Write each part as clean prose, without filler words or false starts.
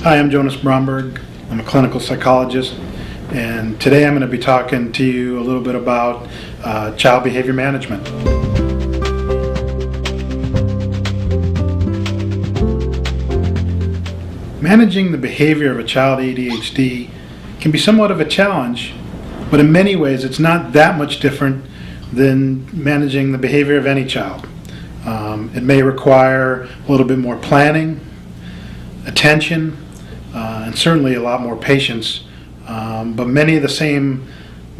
Hi, I'm Jonas Bromberg. I'm a clinical psychologist, and today I'm going to be talking to you a little bit about child behavior management. Managing the behavior of a child with ADHD can be somewhat of a challenge, but in many ways it's not that much different than managing the behavior of any child. It may require a little bit more planning, attention, and certainly a lot more patience, but many of the same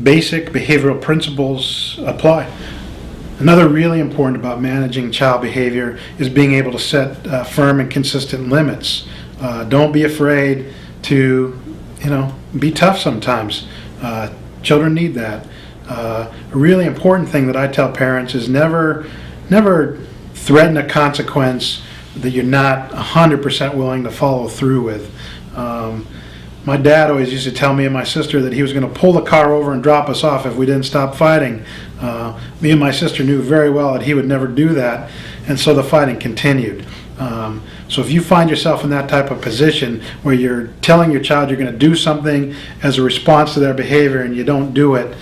basic behavioral principles apply. Another really important about managing child behavior is being able to set firm and consistent limits. Don't be afraid to, be tough sometimes. Children need that. A really important thing that I tell parents is never threaten a consequence that you're not 100% willing to follow through with. My dad always used to tell me and my sister that he was going to pull the car over and drop us off if we didn't stop fighting. Me and my sister knew very well that he would never do that, and so the fighting continued. So if you find yourself in that type of position where you're telling your child you're going to do something as a response to their behavior and you don't do it,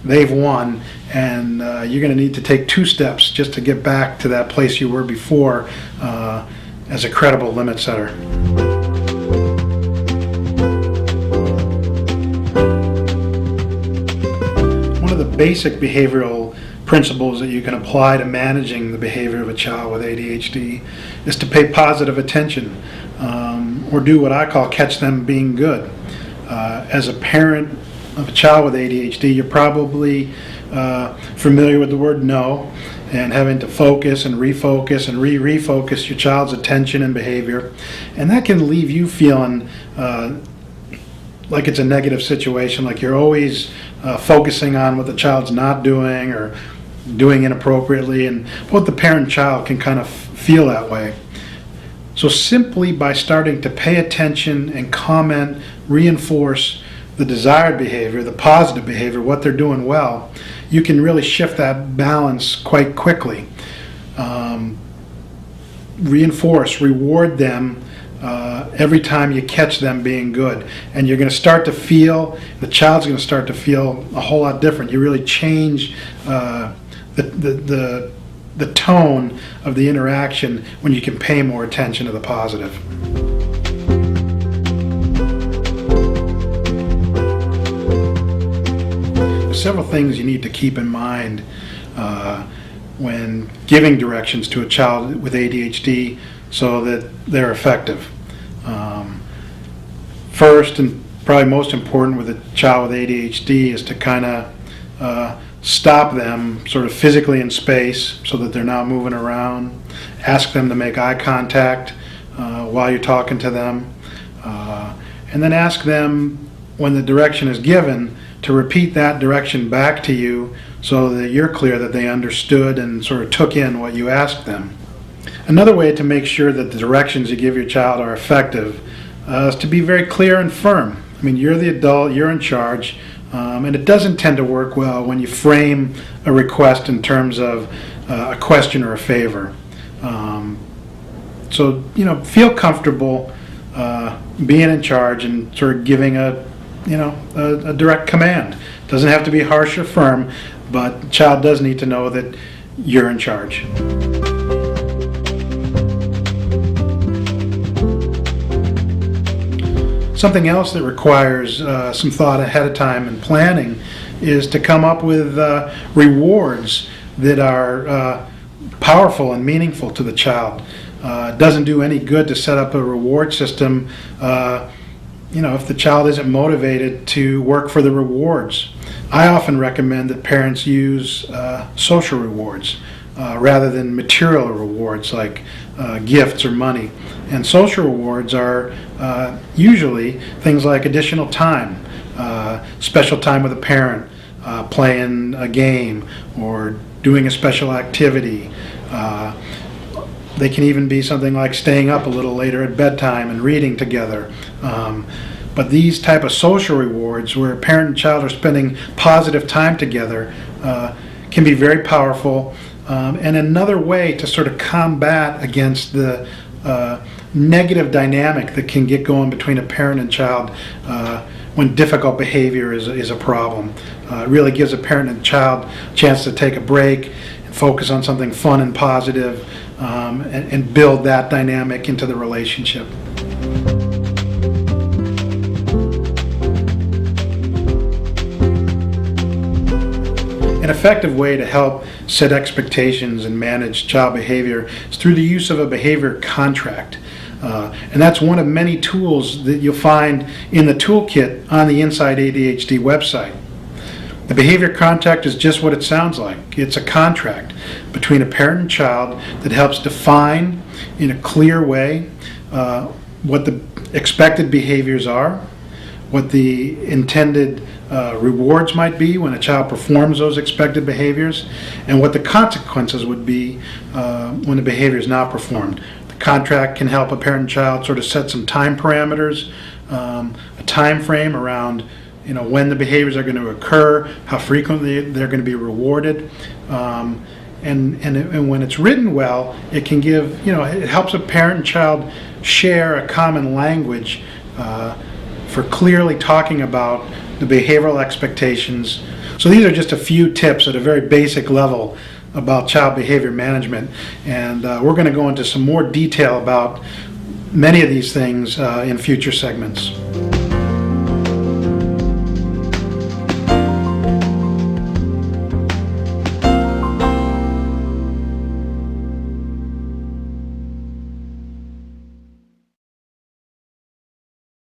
they've won, and you're going to need to take 2 steps just to get back to that place you were before as a credible limit setter. One of the basic behavioral principles that you can apply to managing the behavior of a child with ADHD is to pay positive attention, or do what I call catch them being good. As a parent of a child with ADHD, you're probably familiar with the word no, and having to focus and refocus and refocus your child's attention and behavior, and that can leave you feeling like it's a negative situation, like you're always focusing on what the child's not doing or doing inappropriately, and both the parent and child can kind of feel that way. So simply by starting to pay attention and comment, reinforce the desired behavior, the positive behavior, what they're doing well, you can really shift that balance quite quickly. Reinforce, reward them every time you catch them being good, and you're going to start to feel, the child's going to start to feel a whole lot different. You really change the tone of the interaction when you can pay more attention to the positive. There's several things you need to keep in mind when giving directions to a child with ADHD so that they're effective. First, and probably most important with a child with ADHD, is to kind of stop them sort of physically in space so that they're not moving around. Ask them to make eye contact while you're talking to them. And then ask them, when the direction is given, to repeat that direction back to you so that you're clear that they understood and sort of took in what you asked them. Another way to make sure that the directions you give your child are effective is to be very clear and firm. I mean, you're the adult, you're in charge, and it doesn't tend to work well when you frame a request in terms of a question or a favor. So, feel comfortable being in charge and sort of giving a direct command. It doesn't have to be harsh or firm, but the child does need to know that you're in charge. Something else that requires some thought ahead of time and planning is to come up with rewards that are powerful and meaningful to the child. It doesn't do any good to set up a reward system if the child isn't motivated to work for the rewards. I often recommend that parents use social rewards rather than material rewards like gifts or money. And social rewards are usually things like additional time, special time with a parent, playing a game, or doing a special activity. They can even be something like staying up a little later at bedtime and reading together. But these type of social rewards, where a parent and child are spending positive time together, can be very powerful, and another way to sort of combat against the negative dynamic that can get going between a parent and child when difficult behavior is a problem. It really gives a parent and child a chance to take a break and focus on something fun and positive, and build that dynamic into the relationship. An effective way to help set expectations and manage child behavior is through the use of a behavior contract. And that's one of many tools that you'll find in the toolkit on the Inside ADHD website. The behavior contract is just what it sounds like. It's a contract between a parent and child that helps define in a clear way what the expected behaviors are, what the intended rewards might be when a child performs those expected behaviors, and what the consequences would be when the behavior is not performed. The contract can help a parent and child sort of set some time parameters, a time frame around when the behaviors are going to occur, how frequently they're going to be rewarded, and when it's written well, it can give, it helps a parent and child share a common language for clearly talking about the behavioral expectations. So these are just a few tips at a very basic level about child behavior management, and we're going to go into some more detail about many of these things in future segments.